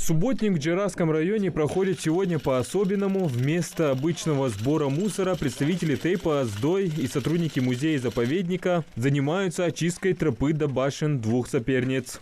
Субботник в Джерасском районе проходит сегодня по-особенному. Вместо обычного сбора мусора представители Тейпа Аздой и сотрудники музея-заповедника занимаются очисткой тропы до башен двух соперниц.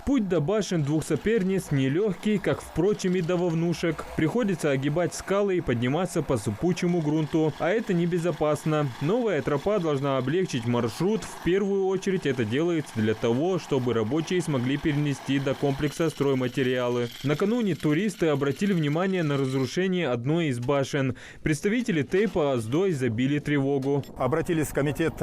Путь до башен двух соперниц нелегкий, как, впрочем, и до вовнушек. Приходится огибать скалы и подниматься по сыпучему грунту. А это небезопасно. Новая тропа должна облегчить маршрут. В первую очередь это делается для того, чтобы рабочие смогли перенести до комплекса стройматериалы. Накануне туристы обратили внимание на разрушение одной из башен. Представители Тейпа Аздой забили тревогу. Обратились в комитет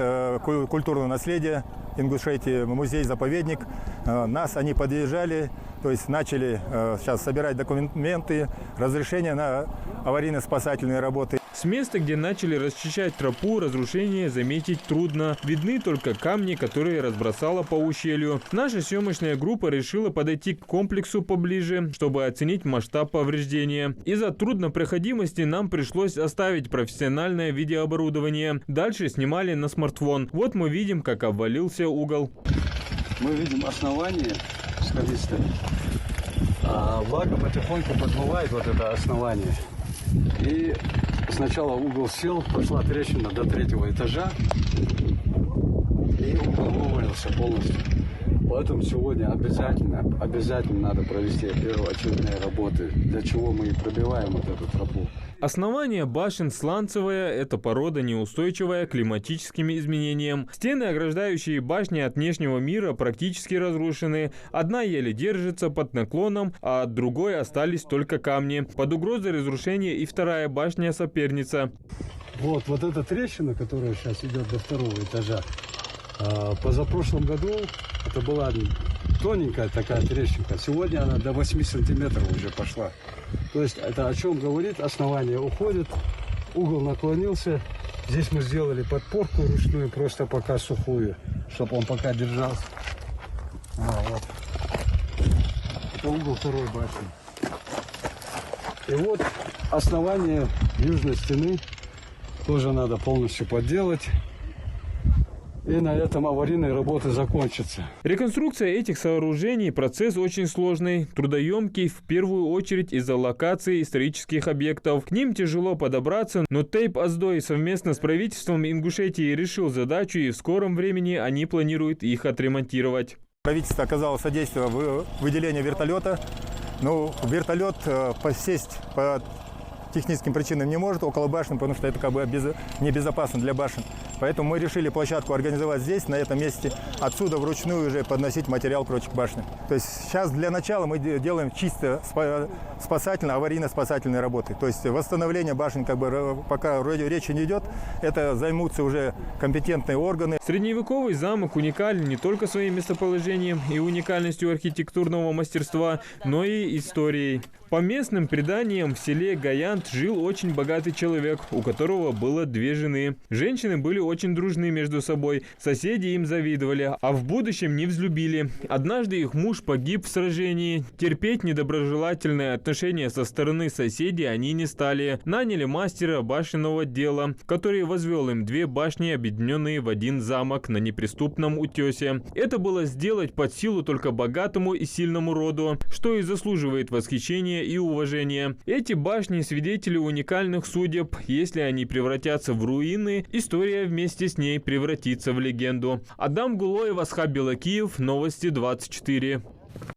культурного наследия Ингушетии, музей-заповедник. Нас они подъезжали, то есть начали сейчас собирать документы, разрешение на аварийно-спасательные работы. С места, где начали расчищать тропу, разрушения заметить трудно. Видны только камни, которые разбросало по ущелью. Наша съемочная группа решила подойти к комплексу поближе, чтобы оценить масштаб повреждения. Из-за труднопроходимости нам пришлось оставить профессиональное видеооборудование. Дальше снимали на смартфон. Вот мы видим, как обвалился угол. Мы видим основание скалистое, а влага потихоньку подмывает вот это основание. И сначала угол сел, пошла трещина до 3-го этажа, и угол вывалился полностью. Поэтому сегодня обязательно надо провести первоочередные работы, для чего мы и пробиваем вот эту тропу. Основание башен сланцевое – это порода неустойчивая к климатическим изменениям. Стены, ограждающие башни от внешнего мира, практически разрушены. Одна еле держится под наклоном, а от другой остались только камни. Под угрозой разрушения и вторая башня-соперница. Вот эта трещина, которая сейчас идет до 2-го этажа, позапрошлом году это была тоненькая такая трещинка. Сегодня она до 8 сантиметров уже пошла. То есть это о чем говорит? Основание уходит, угол наклонился. Здесь мы сделали подпорку ручную, просто пока сухую, чтобы он пока держался. Вот. Это угол второй башни. И вот основание южной стены тоже надо полностью подделать. И на этом аварийные работы закончатся. Реконструкция этих сооружений – процесс очень сложный, трудоемкий, в первую очередь из-за локации исторических объектов. К ним тяжело подобраться, но Тейп Аздой совместно с правительством Ингушетии решил задачу, и в скором времени они планируют их отремонтировать. Правительство оказало содействие в выделении вертолета. Но вертолет посесть по техническим причинам не может около башен, потому что это как бы небезопасно для башен. Поэтому мы решили площадку организовать здесь, на этом месте, отсюда вручную уже подносить материал прочь к башне. То есть сейчас для начала мы делаем чисто спасательно, аварийно-спасательные работы. То есть восстановление башен, как бы пока вроде речи не идет, это займутся уже компетентные органы. Средневековый замок уникален не только своим местоположением и уникальностью архитектурного мастерства, но и историей. По местным преданиям, в селе Гаянт жил очень богатый человек, у которого было 2 жены. Женщины были очень дружны между собой, соседи им завидовали, а в будущем не взлюбили. Однажды их муж погиб в сражении. Терпеть недоброжелательное отношение со стороны соседей они не стали. Наняли мастера башенного дела, который возвел им 2 башни, объединенные в один замок на неприступном утесе. Это было сделать под силу только богатому и сильному роду, что и заслуживает восхищения и уважения. Эти башни – свидетели уникальных судеб. Если они превратятся в руины, история вместе с ней превратится в легенду. Адам Гулоев, Асхаб Белакиев, Новости 24.